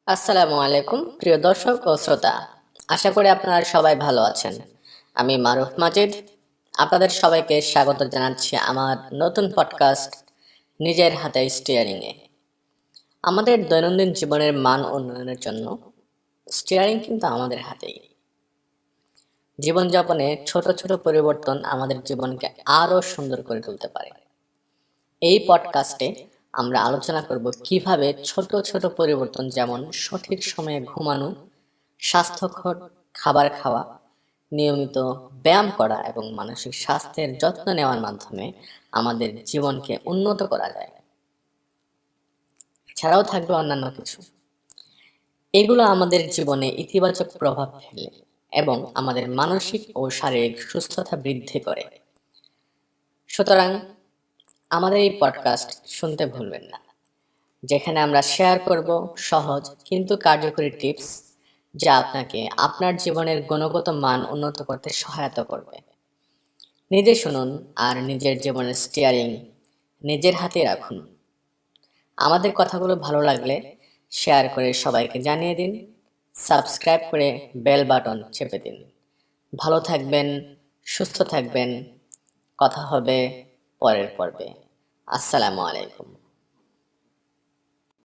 আসসালামু আলাইকুম প্রিয় দর্শক ও শ্রোতা, আশা করি আপনারা সবাই ভালো আছেন। আমি মারুফ মাজিদ, আপনাদের সবাইকে স্বাগত জানাচ্ছি আমার নতুন পডকাস্ট নিজের হাতে স্টিয়ারিংয়ে। আমাদের দৈনন্দিন জীবনের মান উন্নয়নের জন্য স্টিয়ারিং কিন্তু আমাদের হাতেই। জীবনযাপনে ছোট ছোট পরিবর্তন আমাদের জীবনকে আরও সুন্দর করে তুলতে পারে। এই পডকাস্টে আমরা আলোচনা করব কিভাবে ছোট ছোট পরিবর্তন, যেমন সঠিক সময়ে ঘুমানো, স্বাস্থ্যকর খাবার খাওয়া, নিয়মিত ব্যায়াম করা এবং মানসিক স্বাস্থ্যের যত্ন নেওয়ার মাধ্যমে আমাদের জীবনকে উন্নত করা যায়। এছাড়াও থাকবে অন্যান্য কিছু। এগুলো আমাদের জীবনে ইতিবাচক প্রভাব ফেলে এবং আমাদের মানসিক ও শারীরিক সুস্থতা বৃদ্ধি করে। সুতরাং আমাদের এই পডকাস্ট শুনতে ভুলবেন না, যেখানে আমরা শেয়ার করব সহজ কিন্তু কার্যকরী টিপস, যা আপনাকে আপনার জীবনের গুণগত মান উন্নত করতে সহায়তা করবে। নিজে শুনুন আর নিজের জীবনের স্টিয়ারিং নিজের হাতে রাখুন। আমাদের কথাগুলো ভালো লাগলে শেয়ার করে সবাইকে জানিয়ে দিন, সাবস্ক্রাইব করে বেল বাটন চেপে দিন। ভালো থাকবেন, সুস্থ থাকবেন। কথা হবে পরের পর্বে। আসসালামু আলাইকুম।